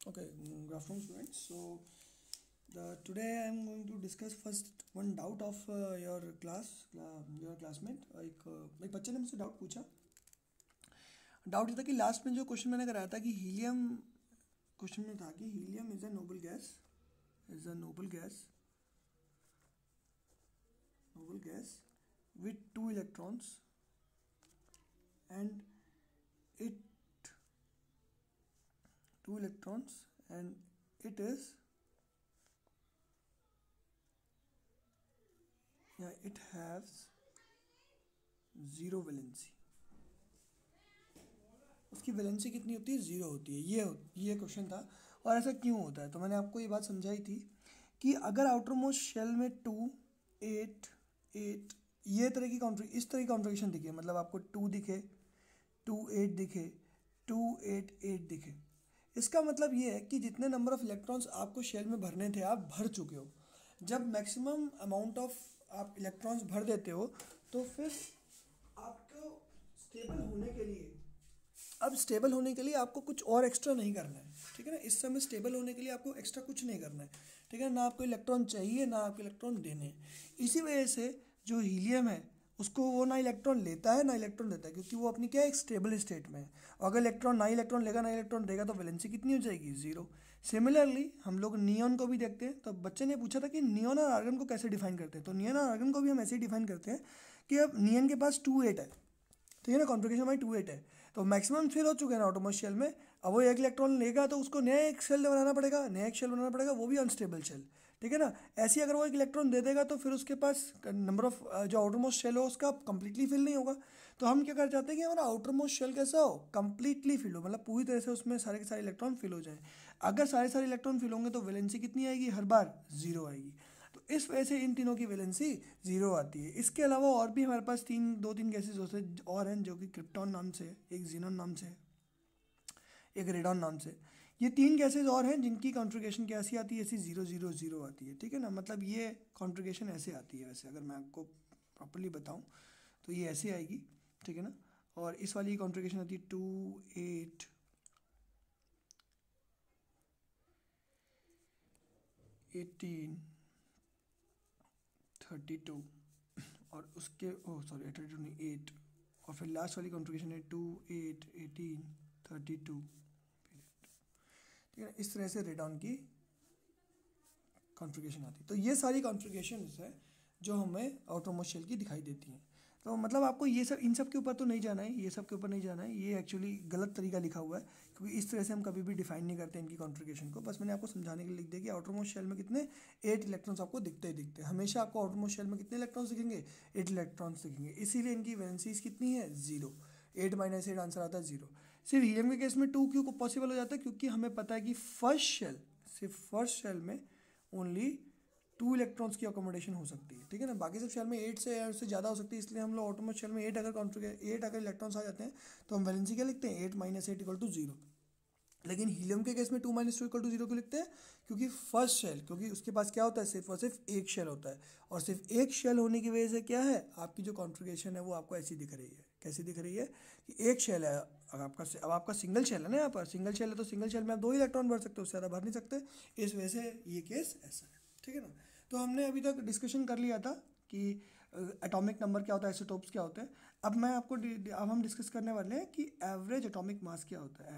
Okay, good afternoon, students. Today I am going to discuss first one doubt of your classmate. एक बच्चे ने मुझसे doubt पूछा। Doubt ये था कि लास्ट में जो क्वेश्चन मैंने कराया था कि हीलियम, क्वेश्चन में था कि helium is a noble gas with two electrons and it it is it has zero valency. उसकी वैलेंसी कितनी होती है? ज़ीरो होती है। ये क्वेश्चन था। और ऐसा क्यों होता है? तो मैंने आपको ये बात समझाई थी कि अगर आउटर मोस्ट शेल में 2 8 8 इस तरह की कॉन्फ़िगरेशन दिखे, मतलब आपको 2 दिखे, 2 8 दिखे, 2 8 8 दिखे, इसका मतलब ये है कि जितने नंबर ऑफ इलेक्ट्रॉन्स आपको शेल में भरने थे आप भर चुके हो। जब मैक्सिमम अमाउंट ऑफ आप इलेक्ट्रॉन्स भर देते हो तो फिर आपको स्टेबल होने के लिए आपको कुछ और एक्स्ट्रा नहीं करना है, ठीक है ना। इस समय स्टेबल होने के लिए आपको एक्स्ट्रा कुछ नहीं करना है, ठीक है ना। आपको इलेक्ट्रॉन चाहिए ना आपको इलेक्ट्रॉन देने हैं। इसी वजह से जो हीलियम है उसको वो ना इलेक्ट्रॉन लेता है ना इलेक्ट्रॉन देता है, क्योंकि वो अपनी क्या एक स्टेबल स्टेट में है। और अगर इलेक्ट्रॉन लेगा ना इलेक्ट्रॉन देगा तो वैलेंसी कितनी हो जाएगी? ज़ीरो। सिमिलरली हम लोग नियॉन को भी देखते हैं। तो बच्चे ने पूछा था कि नियॉन और आर्गन को कैसे डिफाइन करते हैं। तो नियॉन और आर्गन को भी हम ऐसे ही डिफाइन करते हैं कि अब नियॉन के पास 2 8 है, ठीक है ना। कॉन्फ़िगरेशन भाई 2 8 है, तो मैक्सिमम फिल हो चुके हैं ना ऑटोमोस्ट शेल में। अब वो एक इलेक्ट्रॉन लेगा तो उसको नया एक शेल बनाना पड़ेगा, वो भी अनस्टेबल शेल, ठीक है ना। ऐसे ही अगर वो एक इलेक्ट्रॉन दे देगा तो फिर उसके पास नंबर ऑफ जो आउटर मोस्ट शेल हो उसका कंप्लीटली फिल नहीं होगा। तो हम क्या कर चाहते हैं कि हमारा आउटर मोस्ट शेल कैसा हो? कंप्लीटली फिल हो, मतलब पूरी तरह से उसमें सारे के सारे इलेक्ट्रॉन फिल हो जाए। अगर सारे इलेक्ट्रॉन फिल होंगे तो वैलेंसी कितनी आएगी? हर बार ज़ीरो आएगी। तो इस वजह से इन तीनों की वैलेंसी ज़ीरो आती है। इसके अलावा और भी हमारे पास दो तीन गैसेज होते हैं और हैं, जो कि क्रिप्टॉन नाम से, एक जीनॉन नाम से, एक रेडॉन नाम से। ये 3 गैसेज और हैं जिनकी कॉन्फ़िगरेशन कैसी आती है? ऐसी 0 0 0 आती है, ठीक है ना। मतलब ये कॉन्फ़िगरेशन ऐसे आती है। वैसे अगर मैं आपको प्रॉपरली बताऊँ तो ये ऐसे आएगी, ठीक है ना। और इस वाली कॉन्फ़िगरेशन आती है 2 8 18 32 और उसके 32 नहीं 8, और फिर लास्ट वाली कॉन्फ़िगरेशन है 2 8 18 32, ठीक है। इस तरह से रेडॉन की कॉन्फ़िगरेशन आती है। तो ये सारी कॉन्फ़िगरेशंस है जो हमें आउटरमोस्ट शेल की दिखाई देती हैं। तो मतलब आपको ये सब इन सब के ऊपर तो नहीं जाना है, ये सब के ऊपर नहीं जाना है। ये एक्चुअली गलत तरीका लिखा हुआ है, क्योंकि इस तरह से हम कभी भी डिफाइन नहीं करते इनकी कॉन्फ़िगरेशन को। बस मैंने आपको समझाने के लिए लिख दिया कि आउटरमोस्ट शेल में कितने 8 इलेक्ट्रॉन्स आपको दिखते ही दिखते हैं। हमेशा आपको आउटरमोस्ट शेल में कितने इलेक्ट्रॉन्स दिखेंगे? 8 इलेक्ट्रॉन्स दिखेंगे। इसीलिए इनकी वैलेंसीज कितनी है? ज़ीरो। 8 - 8 आंसर आता है ज़ीरो। सिर्फ हीलियम के केस में 2 क्यों पॉसिबल हो जाता है? क्योंकि हमें पता है कि फर्स्ट शेल में ओनली 2 इलेक्ट्रॉन्स की अकोमोडेशन हो सकती है, ठीक है ना। बाकी सब शेल में 8 से या उससे ज़्यादा हो सकती है। इसलिए हम लोग ऑटोमोस्ट शेल में 8 अगर इलेक्ट्रॉन्स आ जाते हैं तो हम वैलेंसी क्या लिखते हैं? 8 - 8 = 0। लेकिन हीलियम के केस में 2 - 2 = 0 क्यों लिखते हैं? क्योंकि उसके पास क्या होता है? सिर्फ और सिर्फ एक शेल होता है। और सिर्फ एक शेल होने की वजह से क्या है, आपकी जो कॉन्फ़िगरेशन है वो आपको ऐसी दिख रही है। कैसी दिख रही है? कि एक शेल है। अब आपका सिंगल शेल है ना, यहाँ पर सिंगल शेल है तो सिंगल शेल में आप 2 इलेक्ट्रॉन भर सकते हो, उससे ज़्यादा भर नहीं सकते। इस वजह से ये केस ऐसा है, ठीक है ना। तो हमने अभी तक डिस्कशन कर लिया था कि एटॉमिक नंबर क्या होता है, आइसोटोप्स क्या होते हैं। अब हम डिस्कस करने वाले हैं कि एवरेज एटॉमिक मास क्या होता है,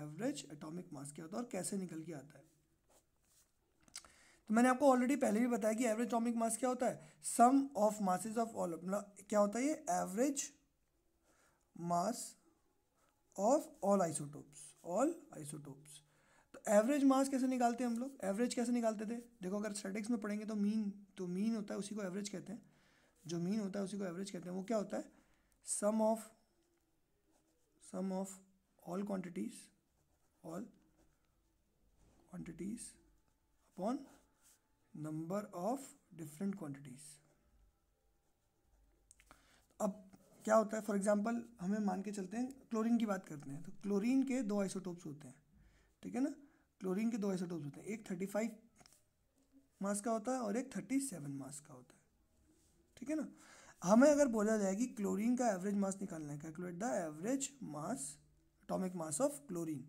और कैसे निकल के आता है। तो मैंने आपको ऑलरेडी पहले भी बताया कि एवरेज एटॉमिक मास क्या होता है? Sum of masses of all, मतलब क्या होता है ये? Average mass of all isotopes. तो एवरेज मास कैसे निकालते हैं हम लोग? एवरेज कैसे निकालते थे? देखो, अगर स्टैटिक्स में पढ़ेंगे तो मीन होता है, उसी को एवरेज कहते हैं। जो मीन होता है उसी को एवरेज कहते हैं। वो क्या होता है? Sum of all quantities upon number of different quantities. अब क्या होता है? फॉर एग्जांपल हमें मान के चलते हैं, क्लोरीन की बात करते हैं। तो क्लोरीन के 2 आइसोटोप्स होते हैं, ठीक है ना। क्लोरीन के 2 आइसोटोप्स होते हैं, एक 35 मास का होता है और एक 37 मास का होता है, ठीक है ना। हमें अगर बोला जाए कि क्लोरीन का एवरेज मास निकालना है, calculate the average mass, atomic mass of chlorine,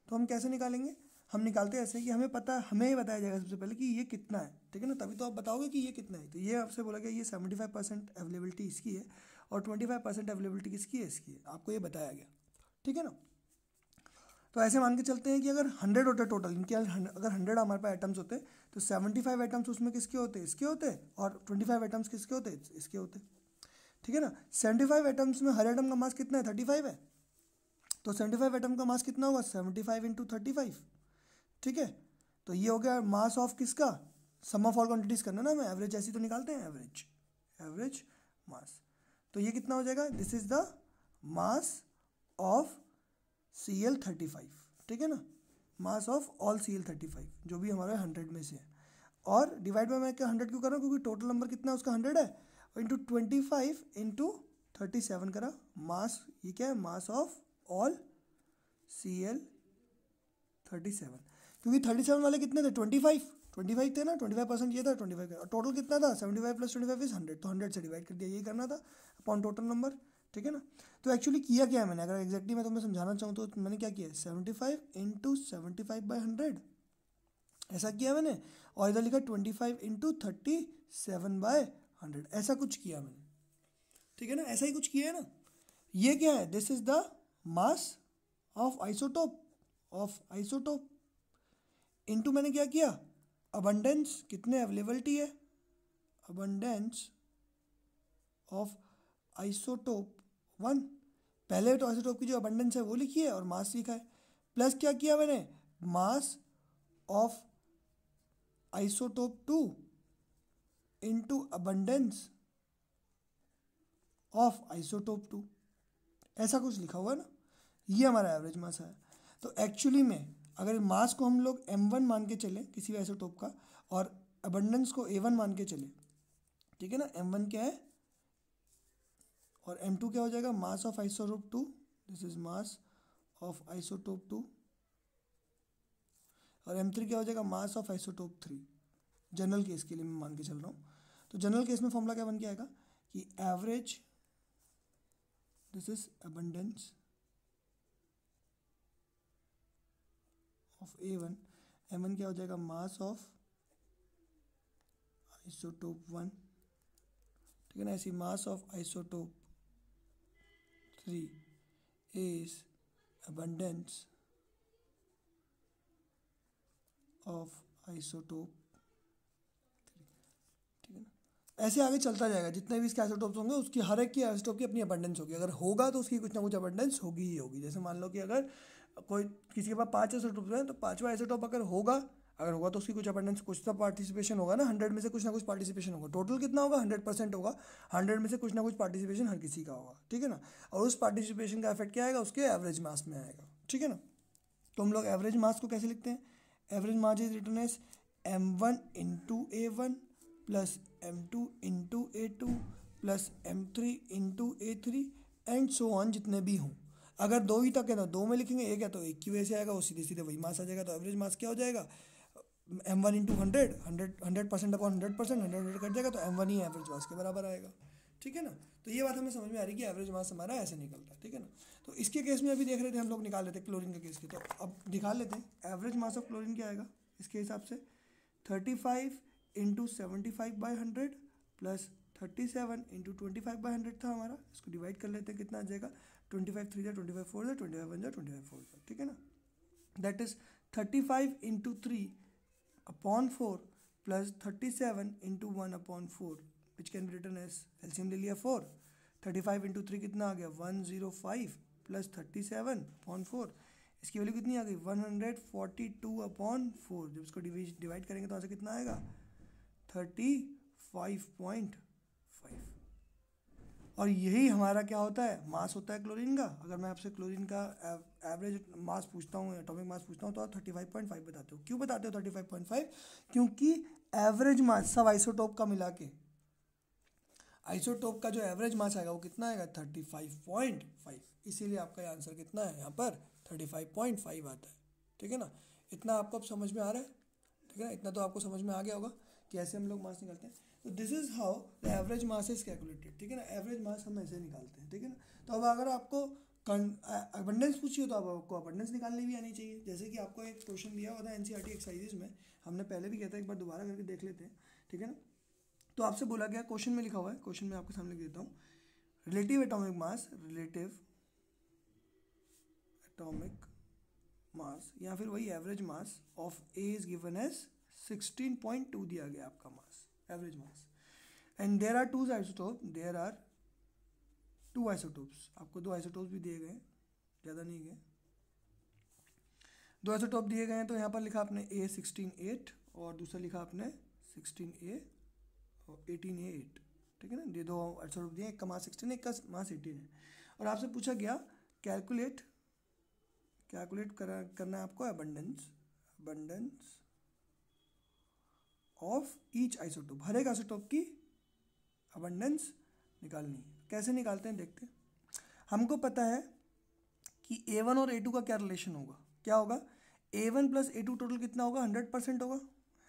तो हम कैसे निकालेंगे, हम निकालते हैं ऐसे कि हमें पता, हमें ये बताया जाएगा सबसे पहले कि ये कितना है, ठीक है ना, तभी तो आप बताओगे कि ये कितना है। तो ये आपसे बोला गया ये 75% अवेलेबिलिटी इसकी है और 25% अवेलेबिलिटी किसकी है, इसकी है, आपको ये बताया गया, ठीक है ना। तो ऐसे मान के चलते हैं कि अगर 100 होते टोटल इनके, अगर 100 हमारे पास आइटम्स होते तो 75 आइटम्स उसमें किसके होते, इसके होते, और 25 आइटम्स किसके होते, इसके होते, ठीक है ना। 75 आइटम्स में हर आइटम का मास कितना है, 35 है, तो 75 आइटम का मास कितना होगा, 75 इंटू 35, ठीक है। तो ये हो गया मास ऑफ किसका, सम ऑफ ऑल क्वांटिटीज करना ना, हमें एवरेज ऐसी तो निकालते हैं, एवरेज मास। तो ये कितना हो जाएगा, this is the mass of Cl35, ठीक है ना, मास ऑफ ऑल Cl35 जो भी हमारा 100 में से है, और डिवाइड बाय मैं क्या 100 क्यों कर रहा हूँ, क्योंकि टोटल नंबर कितना है उसका 100 है, और इंटू 25 इंटू 37 करा मास, ये क्या है, मास ऑफ ऑल Cl37, क्योंकि 37 वाले कितने थे, 25 थे ना, 25% ये था, 25 का टोटल कितना था, 75 प्लस 25 इज 100, तो 100 से डिवाइड कर दिया, यही करना था अपॉन टोटल नंबर, ठीक है ना। तो एक्चुअली किया क्या है मैंने, अगर एग्जैक्टली मैं तुम्हें समझाना चाहूँ तो मैंने क्या किया है, 75 इंटू 75/100 ऐसा किया मैंने, और इधर लिखा 25 इंटू 37/100 ऐसा कुछ किया मैंने, ठीक है ना, ऐसा ही कुछ किया है ना। ये क्या है, this is the mass of isotope into मैंने क्या किया, अबंडेंस, कितने अवेलेबिलिटी है, अबंडेंस ऑफ आइसोटोप 1, पहले तो आइसोटोप की जो अबंडेंस है वो लिखी है और मास लिखा है, प्लस क्या किया मैंने, mass of isotope 2 into abundance of isotope 2, ऐसा कुछ लिखा हुआ है ना, ये हमारा एवरेज मास है। तो एक्चुअली में अगर मास को हम लोग m1 मान के चले किसी भी आइसोटोप का, और अबंडेंस को a1 मान के चले, ठीक है ना, m1 क्या है और m2 क्या हो जाएगा, mass of isotope 2, this is mass of isotope 2, और m3 क्या हो जाएगा, mass of isotope 3, general case के लिए मैं मान के चल रहा हूँ। तो जनरल केस में फॉर्मूला क्या बन के आएगा कि average, this is abundance of a1, m1 क्या हो जाएगा, मास ऑफ आइसोटोप 1, ठीक है ना, ऐसी mass of isotope 3 is abundance of isotope 3, ठीक है ना। ऐसे आगे चलता जाएगा, जितने भी इसके आइसोटोप्स होंगे उसकी हर एक की आइसोटोप की अपनी अबंडेंस होगी, अगर होगा तो उसकी कुछ ना कुछ अबंडेंस होगी ही होगी। जैसे मान लो कि अगर कोई किसी के पास 5 आइसोटोप हैं तो 5वां आइसोटोप अगर होगा तो उसकी कुछ अबंडेंस, कुछ तो पार्टिसिपेशन होगा ना, 100 में से कुछ ना कुछ पार्टिसिपेशन होगा, टोटल कितना होगा 100% होगा, 100 में से कुछ ना कुछ पार्टिसिपेशन हर किसी का होगा, ठीक है ना, और उस पार्टिसिपेशन का इफेक्ट क्या आएगा, उसके एवरेज मास में आएगा, ठीक है ना। तो हम लोग एवरेज मास को कैसे लिखते हैं, average mass is written as m1 into a1 plus m2 into a2 plus m3 into a3 and so on, जितने भी हों। अगर 2 ही तक है तो 2 में लिखेंगे, एक है तो 1 की वजह से आएगा, वो सीधे सीधे वही मास आ जाएगा। तो एवरेज मास क्या हो जाएगा, m1 इंटू 100% अपॉन 100%, 100 कट जाएगा तो m1 ही एवरेज मास के बराबर आएगा, ठीक है ना। तो ये बात हमें समझ में आ रही है कि एवरेज मास हमारा ऐसे निकलता है, ठीक है ना। तो इसके केस में अभी देख रहे थे हम लोग, निकाल लेते क्लोरीन के केस के, तो अब निकाल लेते हैं एवरेज मास ऑफ क्लोरीन क्या आएगा इसके हिसाब से, 35 इंटू 75/100 प्लस 37 इंटू 25/100 था हमारा, इसको डिवाइड कर लेते हैं, कितना आ जाएगा, 25 3 25 4 25 1 25 4, ठीक है ना। That is 35 into 3 upon 4 plus 37 into 1 upon 4 which can be written as, LCM ले लिया 4, 35 इंटू 3 कितना आ गया 105 प्लस 37 अपॉन 4, इसकी वैल्यू कितनी आ गई 142 अपॉन 4, जब इसको डिवाइड करेंगे तो यहाँ से कितना आएगा 35.5, और यही हमारा क्या होता है, मास होता है क्लोरीन का। अगर मैं आपसे क्लोरीन का एवरेज मास पूछता हूँ, एटॉमिक मास पूछता हूँ, तो आप 35.5 बताते हो। क्यों बताते हो 35.5, क्योंकि एवरेज मास सब आइसोटोप का मिला के, आइसोटोप का जो एवरेज मास आएगा वो कितना आएगा 35.5, इसीलिए आपका आंसर कितना है यहाँ पर 35.5 आता है, ठीक है ना। इतना आपको अब समझ में आ रहा है, ठीक है ना, इतना तो आपको समझ में आ गया होगा कि ऐसे हम लोग मास निकालते हैं। तो this is how the average mass is calculated, ठीक है ना, एवरेज मास हम ऐसे निकालते हैं, ठीक है ना। तो अब अगर आपको अबंडेंस पूछिए तो आपको अबंडेंस निकालनी भी आनी चाहिए। जैसे कि आपको एक क्वेश्चन दिया हुआ था एनसीईआरटी एक्सरसाइजेज में, हमने पहले भी किया था, एक बार दोबारा करके देख लेते हैं, ठीक है ना। तो आपसे बोला गया, क्वेश्चन में लिखा हुआ है, क्वेश्चन में आपके सामने लिख देता हूँ, रिलेटिव एटॉमिक मास या फिर वही average mass of A is given as 16.2 दिया गया आपका mass, average mass, and there are two isotopes, आपको 2 आइसोटोप्स भी दिए गए, ज़्यादा नहीं गए, 2 आइसोटोप दिए गए हैं। तो यहाँ पर लिखा आपने A16-8 और दूसरा लिखा आपने 16A और 18A8, ठीक है ना। ये 2 आइसोटोप दिए, एक का मास 16 है, एक का मास 18 है। और आपसे पूछा गया कैलकुलेट करना है आपको अबंडेंस ऑफ ईच आइसोटोप, हर एक आइसोटोप की अबंडेंस निकालनी है। कैसे निकालते हैं देखते हैं। हमको पता है कि A1 और A2 का क्या रिलेशन होगा, क्या होगा, A1 प्लस A2 टोटल कितना होगा, 100% होगा,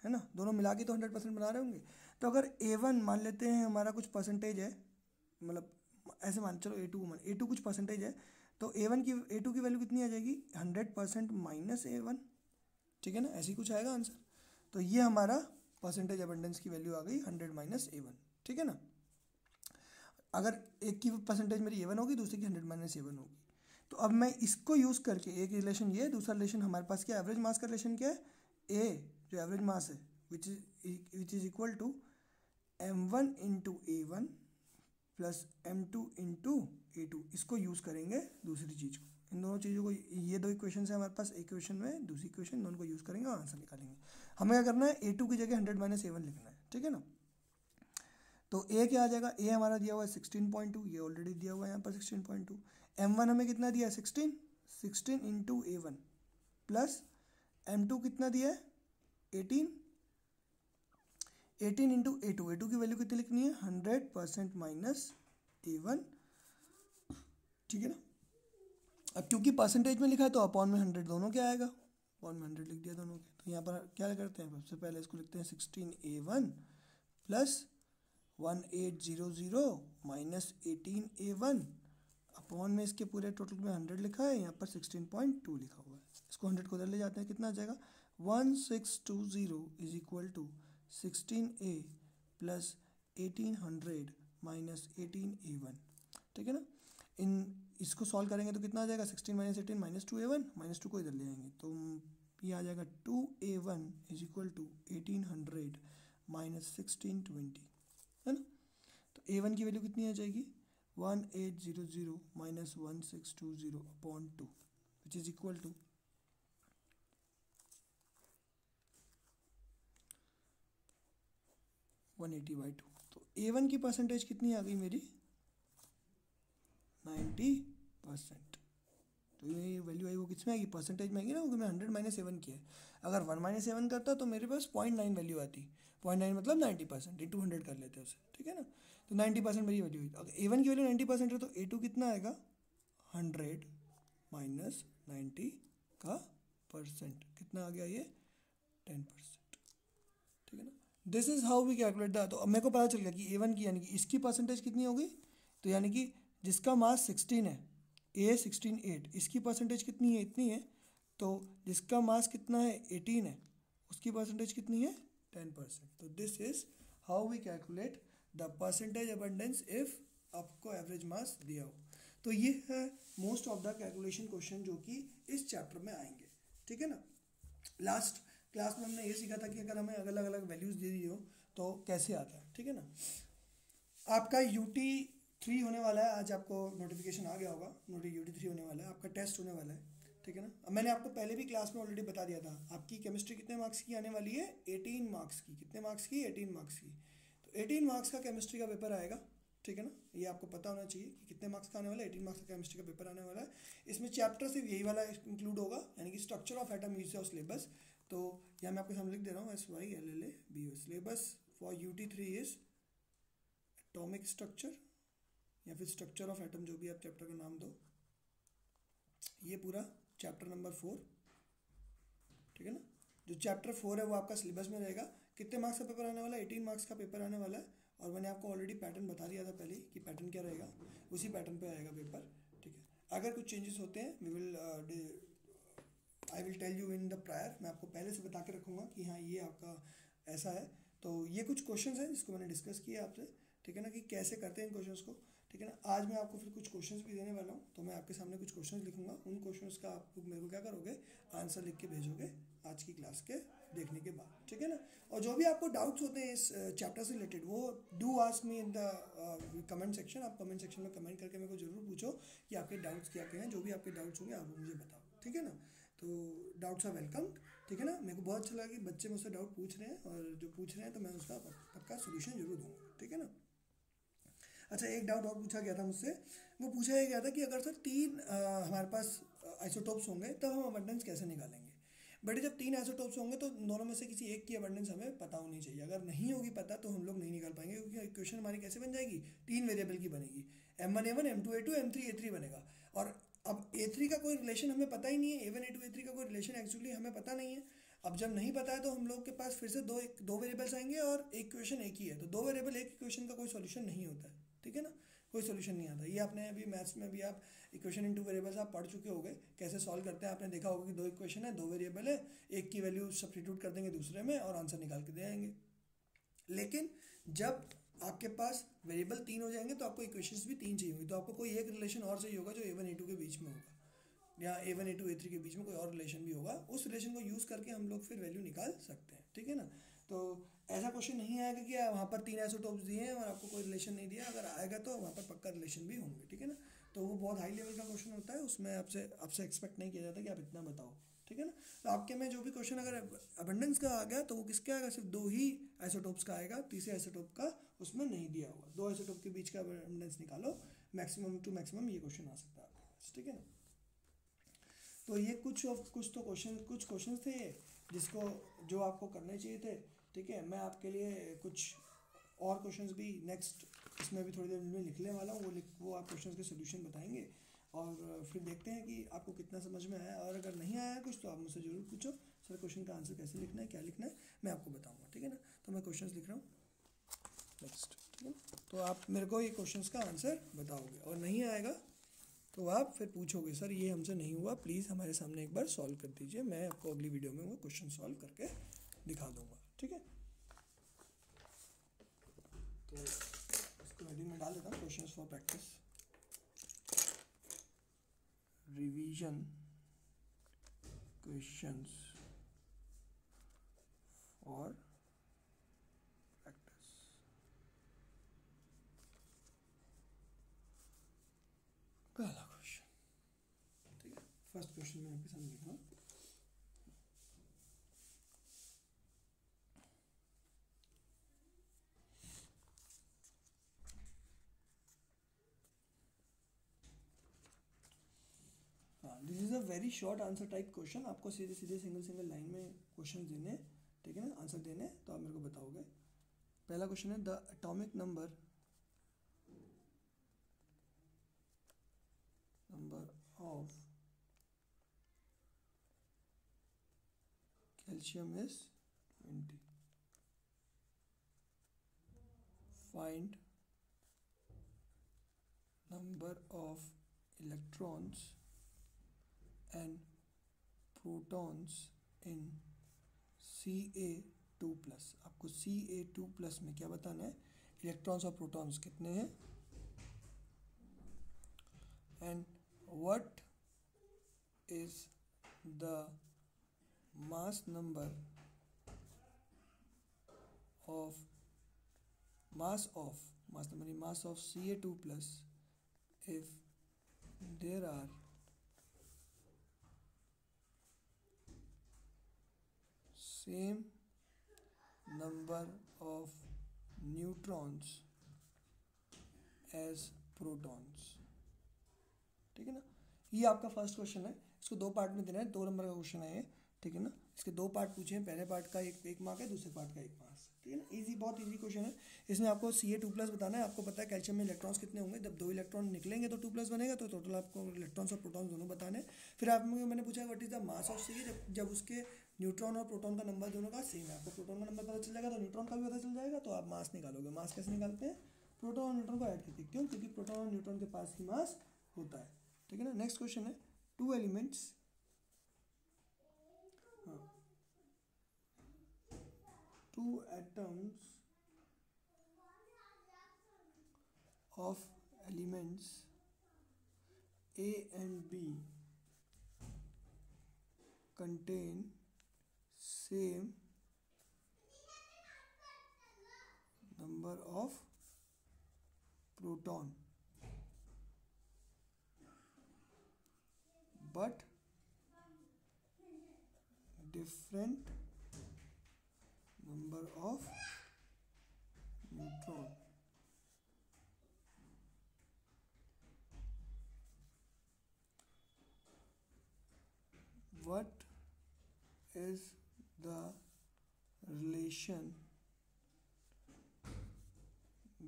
है ना, दोनों मिला के तो 100% बना रहे होंगे। तो अगर A1 मान लेते हैं हमारा कुछ परसेंटेज है, मतलब ऐसे मान चलो A2 कुछ परसेंटेज है, तो A2 की वैल्यू कितनी आ जाएगी, 100% माइनस A1, ठीक है ना, ऐसे ही कुछ आएगा आंसर। तो ये हमारा परसेंटेज अबंडेंस की वैल्यू आ गई 100 माइनस A1, ठीक है ना। अगर एक की परसेंटेज मेरी A1 होगी, दूसरी की 100 माइनस A1 होगी। तो अब मैं इसको यूज़ करके, एक रिलेशन ये, दूसरा रिलेशन हमारे पास क्या, एवरेज मास का रिलेशन क्या है, A जो एवरेज मास है which is equal to M1 into A1 plus M2 into A2, इसको यूज़ करेंगे दूसरी चीज़ को, इन दोनों चीज़ों को, ये 2 इक्वेशन है हमारे पास, एक इक्वेशन में दूसरी इक्वेशन, दोनों को यूज़ करेंगे और आंसर निकालेंगे। हमें क्या करना है, A2 की जगह 100 माइनस A1 लिखना है, ठीक है ना। तो A क्या आ जाएगा, A हमारा दिया हुआ है 16.2, ये ऑलरेडी दिया हुआ है यहाँ पर 16.2। M1 हमें कितना दिया है 16 इंटू A1 प्लस M2 कितना दिया है 18 इंटू A2 की वैल्यू कितनी लिखनी है 100% माइनस A1, ठीक है ना। अब क्योंकि परसेंटेज में लिखा है तो अपॉन में 100 दोनों क्या आएगा, अपॉन में 100 लिख दिया दोनों के। तो यहाँ पर क्या करते हैं, सबसे पहले इसको लिखते हैं 16A1 plus 1800 minus 18A1 upon में इसके पूरे टोटल में 100 लिखा है, यहाँ पर 16.2 लिखा हुआ है। इसको 100 को उधर ले जाते हैं, कितना आ जाएगा 1620 is equal to 16A plus 1800 minus 18A1, ठीक है ना। इसको सॉल्व करेंगे तो कितना आ जाएगा 16 माइनस 18 माइनस 2A1, माइनस 2 को इधर ले आएंगे तो ये आ जाएगा 2A1 is equal to 1800 minus 1620, है ना। तो A1 की वैल्यू कितनी आ जाएगी 1800 minus 1620 upon 2 which is equal to 180/2। तो A1 की परसेंटेज कितनी आ गई मेरी 90%। तो ये वैल्यू आई वो किसमें आएगी, परसेंटेज में आएगी ना, क्योंकि मैं 100 माइनस A1 किया है। अगर 1 माइनस A1 करता तो मेरे पास 0.9 वैल्यू आती, 0.9 मतलब 90%, इंटू 100 कर लेते हैं उसे, ठीक है ना। तो 90% मेरी वैल्यू हुई। अगर A1 की वैल्यू 90% है तो A2 कितना आएगा 100 माइनस 90 का परसेंट, कितना आ गया ये 10%, ठीक है ना। This is how we calculate the. तो अब मेरे को पता चल गया कि A1 की यानी कि इसकी परसेंटेज कितनी होगी, तो यानी कि जिसका मास 16 है A16-8, इसकी परसेंटेज कितनी है, इतनी है। तो जिसका मास कितना है 18 है, उसकी परसेंटेज कितनी है 10%। तो this is how we calculate the percentage abundance if आपको एवरेज मास दिया हो। तो ये है most of the calculation question जो कि इस चैप्टर में आएंगे, ठीक है ना। लास्ट क्लास में हमने ये सीखा था कि अगर हमें अलग अलग वैल्यूज़ दे दी हो तो कैसे आता है, ठीक है ना। आपका UT3 होने वाला है, आज आपको नोटिफिकेशन आ गया होगा, UT3 होने वाला है, आपका टेस्ट होने वाला है, ठीक है ना। अब मैंने आपको पहले भी क्लास में ऑलरेडी बता दिया था, आपकी केमिस्ट्री कितने मार्क्स की आने वाली है 18 मार्क्स की, कितने मार्क्स की 18 मार्क्स की। तो 18 मार्क्स का केमिस्ट्री का पेपर आएगा, ठीक है ना। ये आपको पता होना चाहिए कि कितने मार्क्स का आने वाला है, 18 मार्क्स का केमिस्ट्री का पेपर आने वाला है। इसमें चैप्टर सिर्फ यही वाला इंक्लूड होगा, यानी कि structure of atom use of syllabus. तो यहाँ मैं आपके सामने लिख दे रहा हूँ SYLLABO। Syllabus for UT3 is atomic structure या फिर स्ट्रक्चर ऑफ एटम, जो भी आप चैप्टर का नाम दो। ये पूरा चैप्टर नंबर 4, ठीक है ना। जो चैप्टर 4 है वो आपका सिलेबस में रहेगा। कितने मार्क्स का पेपर आने वाला है 18 मार्क्स का पेपर आने वाला है। और मैंने आपको ऑलरेडी पैटर्न बता दिया था पहले कि पैटर्न क्या रहेगा, उसी पैटर्न पे आएगा पेपर, ठीक है। अगर कुछ चेंजेस होते हैं I will tell you in the prior, मैं आपको पहले से बता के रखूँगा कि हाँ ये आपका ऐसा है। तो ये कुछ क्वेश्चंस हैं जिसको मैंने डिस्कस किया आपसे, ठीक है ना, कि कैसे करते हैं इन क्वेश्चंस को, ठीक है ना। आज मैं आपको फिर कुछ क्वेश्चंस भी देने वाला हूँ, तो मैं आपके सामने कुछ क्वेश्चंस लिखूंगा, उन क्वेश्चंस का आप लोग मेरे को क्या करोगे, आंसर लिख के भेजोगे आज की क्लास के देखने के बाद, ठीक है ना। और जो भी आपको डाउट्स होते हैं इस चैप्टर से रिलेटेड, वो do ask me in the comment section. आप कमेंट सेक्शन में कमेंट करके मेरे को जरूर पूछो कि आपके डाउट्स क्या क्या हैं। जो भी आपके डाउट्स होंगे आप मुझे बताओ, ठीक है ना। तो डाउट्स आर वेलकम, ठीक है ना। मेरे को बहुत अच्छा लगा कि बच्चे मुझसे डाउट पूछ रहे हैं, और जो पूछ रहे हैं तो मैं उसका पक्का सोल्यूशन जरूर दूंगा, ठीक है ना। अच्छा, एक डाउट और पूछा गया था मुझसे, वो पूछा ये गया था कि अगर सर तीन हमारे पास आइसोटोप्स होंगे तब हम अबंडेंस कैसे निकालेंगे। बट जब तीन आइसोटोप्स होंगे तो दोनों में से किसी एक की अबंडेंस हमें पता होनी चाहिए। अगर नहीं होगी पता तो हम लोग नहीं निकाल पाएंगे, क्योंकि इक्वेशन हमारी कैसे बन जाएगी, तीन वेरिएबल की बनेगी, M1 A1 M2 A2 M3 A3 बनेगा। और अब A3 का कोई रिलेशन हमें पता ही नहीं है, A1 A2 A3 का कोई रिलेशन एक्चुअली हमें पता नहीं है। अब जब नहीं पता है तो हम लोग के पास फिर से दो वेरिएबल्स आएंगे और एक इक्वेशन एक ही है, तो दो वेरिएबल एक इक्वेशन का कोई सॉल्यूशन नहीं होता है, ठीक है ना, कोई सोल्यूशन नहीं आता। ये आपने अभी मैथ्स में भी आप इक्वेशन इन टू वेरिएबल्स आप पढ़ चुके होंगे, कैसे सॉल्व करते हैं। आपने देखा होगा कि दो इक्वेशन है, दो वेरिएबल है, एक की वैल्यू सब्स्टिट्यूट कर देंगे दूसरे में और आंसर निकाल के दे आएंगे। लेकिन जब आपके पास वेरिएबल तीन हो जाएंगे तो आपको इक्वेशंस भी तीन चाहिए होगी, तो आपको कोई एक रिलेशन और चाहिए होगा जो A1 A2 के बीच में होगा, या A1 A2 A3 के बीच में कोई और रिलेशन भी होगा। उस रिलेशन को यूज़ करके हम लोग फिर वैल्यू निकाल सकते हैं, ठीक है ना। तो ऐसा क्वेश्चन नहीं आएगा कि वहाँ पर तीन आइसोटोप्स दिए हैं और आपको कोई रिलेशन नहीं दिया, अगर आएगा तो वहाँ पर पक्का रिलेशन भी होंगे, ठीक है ना। तो वो बहुत हाई लेवल का क्वेश्चन होता है, उसमें आपसे एक्सपेक्ट नहीं किया जाता कि आप इतना बताओ, ठीक है ना। तो आपके में जो भी क्वेश्चन अगर अबंडेंस का आ गया तो वो किसका आएगा, सिर्फ दो ही आइसोटोप्स का आएगा, तीसरे आइसोटोप का उसमें नहीं दिया होगा। दो आइसोटोप के बीच का अबंडेंस निकालो, मैक्सिमम टू मैक्सिमम ये क्वेश्चन आ सकता है आपके पास, ठीक है ना। तो ये कुछ क्वेश्चन थे जिसको जो आपको करने चाहिए थे, ठीक है। मैं आपके लिए कुछ और क्वेश्चंस भी नेक्स्ट इसमें भी थोड़ी देर में लिखने वाला हूँ, वो आप क्वेश्चंस के सोल्यूशन बताएंगे, और फिर देखते हैं कि आपको कितना समझ में आया। और अगर नहीं आया कुछ तो आप मुझसे ज़रूर पूछो, सर क्वेश्चन का आंसर कैसे लिखना है, क्या लिखना है, मैं आपको बताऊँगा, ठीक है ना। तो मैं क्वेश्चन लिख रहा हूँ नेक्स्ट, ठीक है। तो आप मेरे को ये क्वेश्चन का आंसर बताओगे, और नहीं आएगा तो आप फिर पूछोगे सर ये हमसे नहीं हुआ, प्लीज़ हमारे सामने एक बार सॉल्व कर दीजिए, मैं आपको अगली वीडियो में वो क्वेश्चन सॉल्व करके दिखा दूंगा, ठीक है। तो इसको हेडिंग में डाल देता हूँ, questions for practice, revision questions for practice. पहला क्वेश्चन, ठीक है, फर्स्ट क्वेश्चन मैं आपके सामने लिख रहा हूँ। This is a very short answer type question, आपको सीधे सीधे सिंगल लाइन में क्वेश्चन देने, ठीक है ना, आंसर देने, तो आप मेरे को बताओगे। पहला क्वेश्चन है, the atomic number of calcium is 20, find number of electrons and protons in Ca2+। आपको Ca2+ में क्या बताना है, इलेक्ट्रॉन्स और प्रोटॉन्स कितने हैं, and what is the mass number of Ca2+ if there are same number of neutrons as protons, ठीक है ना। ये आपका फर्स्ट क्वेश्चन है, इसको दो पार्ट में देना है, 2 नंबर का क्वेश्चन है ये, ठीक है ना। इसके दो पार्ट पूछे हैं, पहले पार्ट का एक मार्क है, दूसरे पार्ट का 1 मार्क्स, ठीक है ना। इजी, बहुत इजी क्वेश्चन है। इसमें आपको Ca2+ बताना है। आपको पता है कैल्शियम में इलेक्ट्रॉन्स कितने होंगे, जब 2 इलेक्ट्रॉन निकलेंगे तो 2+ बनेगा, तो टोटल आपको इलेक्ट्रॉन्स और प्रोटॉन्स दोनों बताने। फिर आप मैंने पूछा what is the mass of Ca, जब उसके न्यूट्रॉन और प्रोटॉन का नंबर दोनों का सेम है, आपको प्रोटॉन का नंबर पता चल जाएगा तो न्यूट्रॉन का भी पता चल जाएगा, तो आप मास निकालोगे। मास कैसे निकालते हैं, प्रोटॉन और न्यूट्रॉन को ऐड करके, क्यों, क्योंकि प्रोटॉन और न्यूट्रॉन के पास ही मास होता है, ठीक है ना। नेक्स्ट क्वेश्चन है two elements, two atoms of elements A and B contain same number of proton but different number of neutron. What is the relation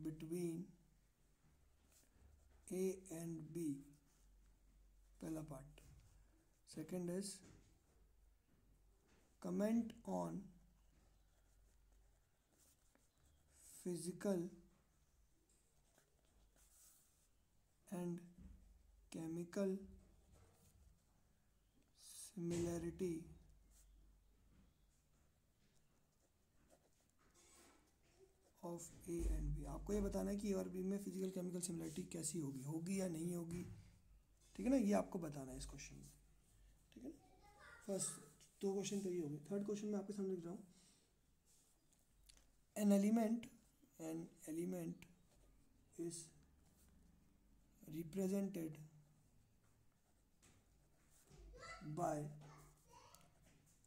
between A and B? पहला part. Second is comment on physical and chemical similarity of A and B. आपको ये बताना है कि ए और B में physical chemical similarity कैसी होगी, होगी या नहीं होगी, ठीक है ना, ये आपको बताना है इस क्वेश्चन में, ठीक है ना. फर्स्ट दो क्वेश्चन तो ये हो गए. थर्ड क्वेश्चन मैं आपके सामने लिख रहा हूँ. An element is represented by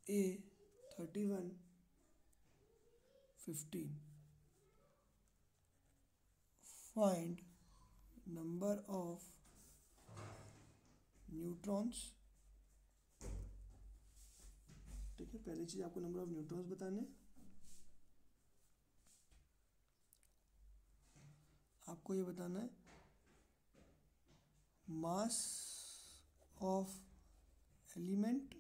A31 15. Find number of neutrons. ठीक है, पहली चीज आपको नंबर ऑफ न्यूट्रॉन्स बताने. आपको ये बताना है मास ऑफ एलिमेंट,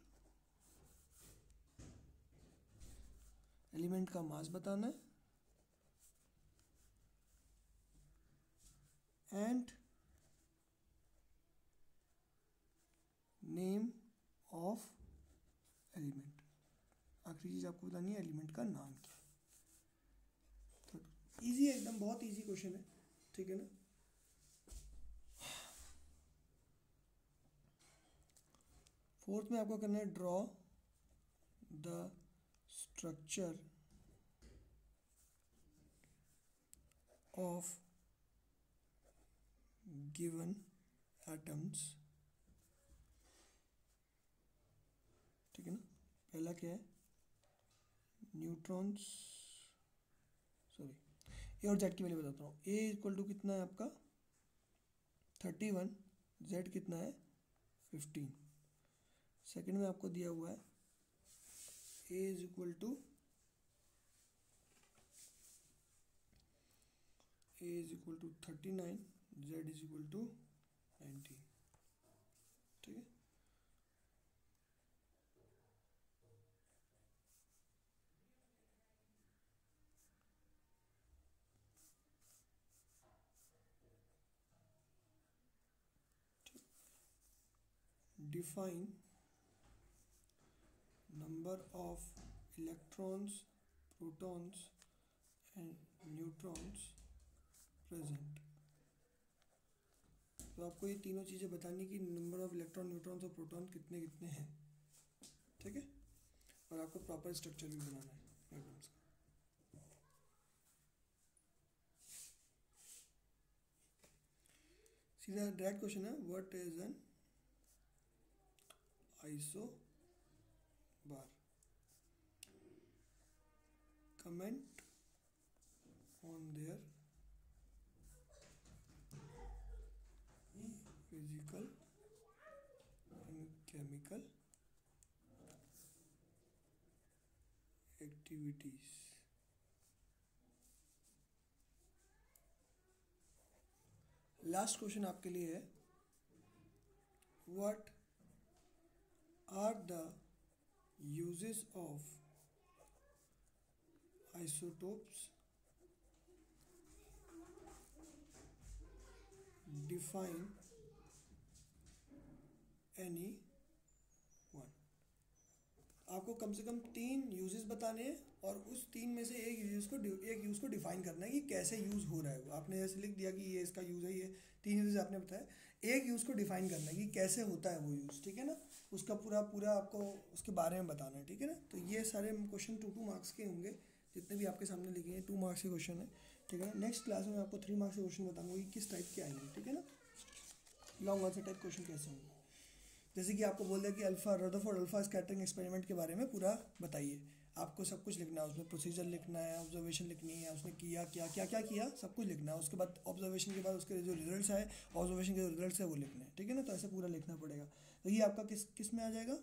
एलिमेंट का मास बताना है, एंड नेम ऑफ एलिमेंट. आखिरी चीज आपको बतानी है एलिमेंट का नाम क्या. तो इजी है एकदम, बहुत इजी क्वेश्चन है, ठीक है ना. फोर्थ में आपको करना है draw the structure of given atoms. ठीक है ना. पहला क्या है, न्यूट्रॉन्स, सॉरी ए और जेड की वैल्यू बताता हूँ. ए इक्वल टू कितना है आपका 31, जेड कितना है 15. सेकंड में आपको दिया हुआ है A is equal to 39, Z is equal to 90. ठीक है. Define number of electrons, protons and neutrons present. तो आपको ये तीनों चीज़ें बतानी कि नंबर ऑफ इलेक्ट्रॉन, न्यूट्रॉन्स और प्रोटॉन कितने कितने हैं. ठीक है. और आपको प्रॉपर स्ट्रक्चर भी बनाना है एटम्स का. सीधा डायरेक्ट क्वेश्चन है, what is an isobar. Comment on their physical and chemical activities. Last question आपके लिए है, what are the uses of isotopes? Define any one. आपको कम से कम 3 यूजेस बताने हैं और उस 3 में से एक यूज़ को डिफाइन करना है कि कैसे यूज़ हो रहा है वो। आपने जैसे लिख दिया कि ये इसका यूज़ है, ये 3 यूजेस आपने बताया, एक यूज़ को डिफाइन करना है कि कैसे होता है वो यूज़, ठीक है ना, उसका पूरा पूरा आपको उसके बारे में बताना है, ठीक है ना। तो ये सारे क्वेश्चन 2 मार्क्स के होंगे, जितने भी आपके सामने लिखे हैं 2 मार्क्स के क्वेश्चन है, ठीक है ना। नेक्स्ट क्लास में आपको 3 मार्क्स के क्वेश्चन बताऊंगा कि किस टाइप के आएंगे, ठीक है ना, लॉन्ग आंसर टाइप क्वेश्चन कैसे होंगे। जैसे कि आपको बोल दिया कि alpha Rutherford alpha scattering experiment के बारे में पूरा बताइए, आपको सब कुछ लिखना है, उसमें प्रोसीजर लिखना है, ऑब्जर्वेशन लिखनी है, उसने किया क्या क्या क्या किया सब कुछ लिखना है, उसके बाद ऑब्जर्वेशन के बाद उसके जो रिजल्ट्स आए, ऑब्जर्वेशन के जो रिजल्ट्स है वो लिखने हैं, ठीक है ना। तो ऐसे पूरा लिखना पड़ेगा। तो ये आपका किस में आ जाएगा,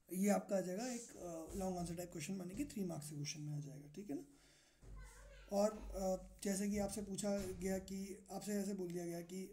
ये आपका आ जाएगा एक लॉन्ग आंसर टाइप क्वेश्चन, माने कि 3 मार्क्स के क्वेश्चन में आ जाएगा, ठीक है ना। और जैसे कि आपसे पूछा गया कि आपसे ऐसे बोल दिया गया कि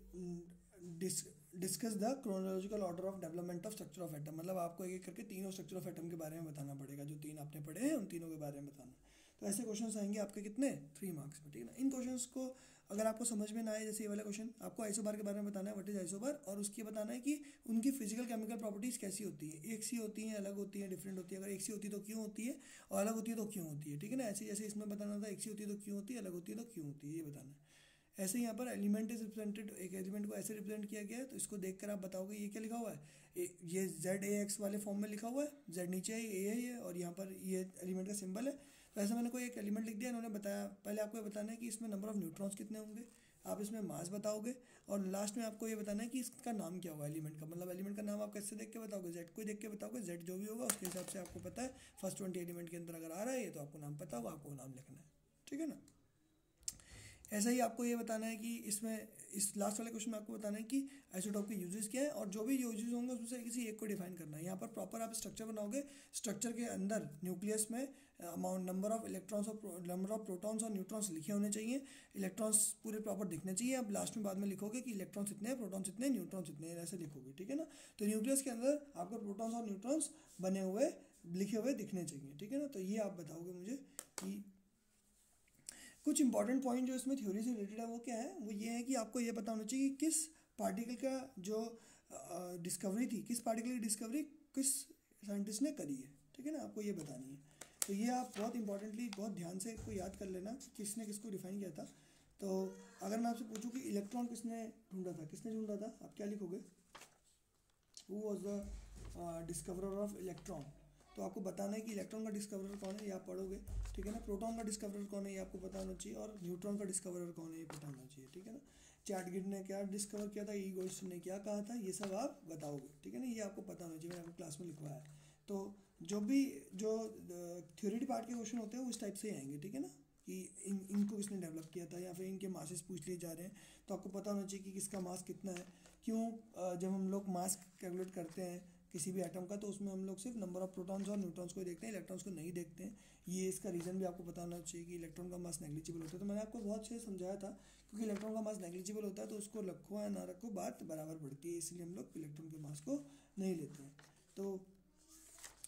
discuss the chronological order of development of structure of atom, मतलब आपको एक एक करके तीनों स्ट्रक्चर ऑफ एटम के बारे में बताना पड़ेगा, जो 3 आपने पढ़े हैं उन तीनों के बारे में बताना। तो ऐसे क्वेश्चंस आएंगे आपके कितने 3 मार्क्स में, ठीक है ना। इन क्वेश्चंस को अगर आपको समझ में ना आए, जैसे ये वाला क्वेश्चन आपको आइसोबार के बारे में बताना है, व्हाट इज आइसोबार, और उसकी बताना है कि उनकी फिजिकल केमिकल प्रॉपर्टीज़ कैसी होती है, एक सी होती हैं, अलग होती हैं, डिफरेंट होती है, अगर एक सी होती है तो क्यों होती है, और अलग होती है तो क्यों होती है, ठीक है ना। ऐसे जैसे इसमें बताना था एक सी होती है तो क्यों होती है, अलग होती है तो क्यों होती है, ये बताना है। ऐसे ही यहाँ पर एलिमेंट इज रिप्रेजेंटेड, एक एलिमेंट को ऐसे रिप्रेजेंट किया गया है, तो इसको देखकर आप बताओगे ये क्या लिखा हुआ है, ये जेड ए एक्स वाले फॉर्म में लिखा हुआ है, जेड नीचे है, ए है ये, और यहाँ पर ये एलिमेंट का सिंबल है। तो ऐसे मैंने कोई एक एलिमेंट लिख दिया, इन्होंने बताया, पहले आपको ये बताना है कि इसमें नंबर ऑफ न्यूट्रॉन्स कितने होंगे, आप इसमें मास बताओगे, और लास्ट में आपको ये बताना है कि इसका नाम क्या होगा एलिमेंट का, मतलब एलिमेंट का नाम आप कैसे देख के बताओगे, जेड को देख के बताओगे, जेड जो भी होगा उसके हिसाब से आपको पता है फर्स्ट 20 एलिमेंट के अंदर अगर आ रहा है ये, तो आपको नाम पता होगा, आपको नाम लिखना है, ठीक है ना। ऐसा ही आपको ये बताना है कि इसमें इस लास्ट वाले क्वेश्चन में आपको बताना है कि आइसोटोप के यूजेस क्या है, और जो भी यूजेस होंगे उसमें से किसी एक को डिफाइन करना है। यहाँ पर प्रॉपर आप स्ट्रक्चर बनाओगे, स्ट्रक्चर के अंदर न्यूक्लियस में अमाउंट नंबर ऑफ इलेक्ट्रॉन्स और नंबर ऑफ प्रोटॉन्स और न्यूट्रॉन्स लिखे होने चाहिए, इलेक्ट्रॉन्स पूरे प्रॉपर दिखने चाहिए। आप लास्ट में बाद में लिखोगे कि इलेक्ट्रॉन्स इतने, प्रोटॉन्स इतने, न्यूट्रॉन्स इतने, ऐसे लिखोगे, ठीक है ना। तो न्यूक्लियस के अंदर आपको प्रोटॉन्स और न्यूट्रॉन्स बने हुए लिखे हुए दिखने चाहिए, ठीक है ना। तो ये आप बताओगे मुझे कि कुछ इंपॉर्टेंट पॉइंट जो इसमें थ्योरी से रिलेटेड है वो क्या है, वो ये है कि आपको ये पता होना चाहिए कि किस पार्टिकल का जो डिस्कवरी थी, किस पार्टिकल की डिस्कवरी किस साइंटिस्ट ने करी है, ठीक है ना, आपको ये बतानी है। तो ये आप बहुत इंपॉर्टेंटली बहुत ध्यान से इसको याद कर लेना कि किसने किसको डिफाइन किया था। तो अगर मैं आपसे पूछूं कि इलेक्ट्रॉन किसने ढूंढा था, किसने ढूंढा था, आप क्या लिखोगे, who was the discoverer of electron. तो आपको बताना है कि इलेक्ट्रॉन का डिस्कवरर कौन है, ये आप पढ़ोगे, ठीक है ना। प्रोटॉन का डिस्कवरर कौन है ये आपको पता होना चाहिए, और न्यूट्रॉन का डिस्कवरर कौन है ये पता होना चाहिए, ठीक है ना। चैटगिट ने क्या डिस्कवर किया था, ई गोल्डस्टीन ने क्या कहा था, ये सब आप बताओगे, ठीक है ना। ये आपको पता होना चाहिए, मैंने आपको क्लास में लिखवाया है। तो जो भी जो थ्योरी पार्ट के क्वेश्चन होते हैं वो इस टाइप से आएंगे, ठीक है ना, कि इनको किसने डेवलप किया था, या फिर इनके मासेस पूछ लिए जा रहे हैं, तो आपको पता होना चाहिए कि किसका मास कितना है। क्यों जब हम लोग मास कैलकुलेट करते हैं किसी भी एटम का, तो उसमें हम लोग सिर्फ नंबर ऑफ प्रोटॉन्स और न्यूट्रॉन्स को देखते हैं, इलेक्ट्रॉन्स को नहीं देखते हैं। ये इसका रीज़न भी आपको पता होना चाहिए कि इलेक्ट्रॉन का मास नेग्लिजिबल होता है। तो मैंने आपको बहुत से समझाया था, क्योंकि इलेक्ट्रॉन का मास नेग्लिजिबल होता है तो उसको रखो या ना रखो बात बराबर पड़ती है, इसलिए हम लोग इलेक्ट्रॉन के मास को नहीं लेते हैं। तो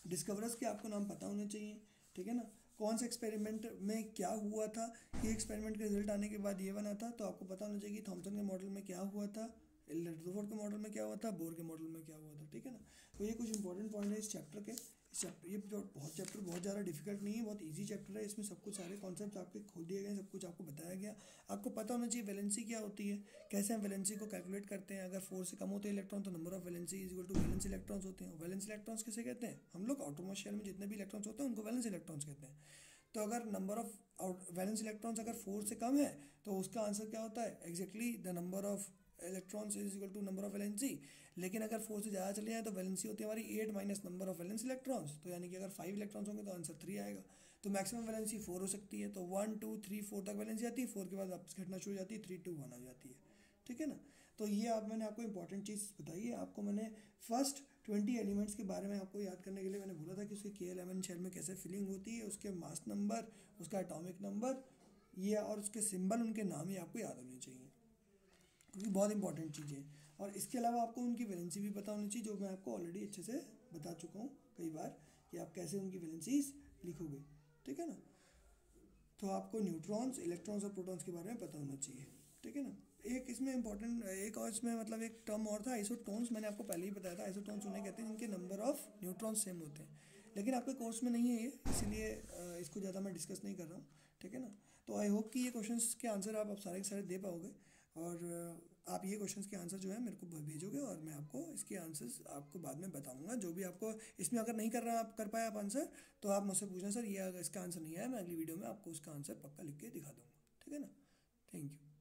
डिस्कवरर्स के आपको नाम पता होने चाहिए, ठीक है ना। कौन से एक्सपेरिमेंट में क्या हुआ था, ये एक्सपेरिमेंट के रिजल्ट आने के बाद ये बना था, तो आपको पता होना चाहिए कि थॉमसन के मॉडल में क्या हुआ था, रदरफोर्ड के मॉडल में क्या हुआ था, बोर के मॉडल में क्या हुआ था, ठीक है ना। तो ये कुछ इंपॉर्टेंट पॉइंट है इस चैप्टर के। ये चैप्टर बहुत ज़्यादा डिफिकल्ट नहीं है, बहुत इजी चैप्टर है। इसमें सब कुछ सारे कॉन्सेप्ट आपके खोल दिए गए, सब कुछ आपको बताया गया। आपको पता होना चाहिए वैलेंसी क्या होती है, कैसे हम वैलेंसी को कैलकुलेट करते हैं। अगर 4 से कम होते हैं इलेक्ट्रॉन तो number of valency is equal to valence electrons होते हैं। वैलेंस इलेक्ट्रॉन्स किसे कहते हैं, हम लोग एटॉमिक शेल में जितने भी इलेक्ट्रॉन्स होते हैं उनको वैलेंस इलेक्ट्रॉन्स कहते हैं। तो अगर नंबर ऑफ वैलेंस इलेक्ट्रॉन्स अगर 4 से कम है तो उसका आंसर क्या होता है, exactly the number of electrons is equal to number of valency. लेकिन अगर 4 से ज़्यादा चले जाए तो वैलेंसी होती है हमारी 8 minus number of valence electrons. तो यानी कि अगर 5 इलेक्ट्रॉन्स होंगे तो आंसर 3 आएगा। तो मैक्सिमम वैलेंसी 4 हो सकती है, तो 1 2 3 4 तक वैलेंसी आती है, 4 के बाद वापस घटना शुरू हो जाती है, 3 2 1 आ जाती है, ठीक है ना। तो ये मैंने आपको इंपॉर्टेंट चीज़ बताई है। आपको मैंने फर्स्ट 20 एलिमेंट्स के बारे में आपको याद करने के लिए मैंने बोला था कि उसके K11 शेल में कैसे फिलिंग होती है, उसके मास नंबर, उसका एटॉमिक नंबर, ये और उसके सिंबल, उनके नाम ही आपको याद होने चाहिए, क्योंकि बहुत इंपॉर्टेंट चीज़ें हैं। और इसके अलावा आपको उनकी वैलेंसी भी पता होनी चाहिए, जो मैं आपको ऑलरेडी अच्छे से बता चुका हूँ कई बार, कि आप कैसे उनकी वैलेंसीज लिखोगे, ठीक है ना। तो आपको न्यूट्रॉन्स, इलेक्ट्रॉन्स और प्रोटॉन्स के बारे में पता होना चाहिए, ठीक है ना। एक इसमें इंपॉर्टेंट एक और इसमें मतलब एक टर्म और था आइसोटोन्स, मैंने आपको पहले ही बताया था। आइसोटोन्स उन्हें कहते हैं जिनके नंबर ऑफ न्यूट्रॉन सेम होते हैं, लेकिन आपके कोर्स में नहीं है ये, इसीलिए इसको ज़्यादा मैं डिस्कस नहीं कर रहा हूँ, ठीक है ना। तो आई होप कि ये क्वेश्चंस के आंसर आप सारे के सारे दे पाओगे, और आप ये क्वेश्चंस के आंसर जो है मेरे को भेजोगे, और मैं आपको इसके आंसर्स आपको बाद में बताऊंगा। जो भी आपको इसमें अगर नहीं कर रहा आप कर पाए आप आंसर, तो आप मुझसे पूछना सर ये अगर इसका आंसर नहीं आया, मैं अगली वीडियो में आपको उसका आंसर पक्का लिख के दिखा दूंगा, ठीक है ना। Thank you.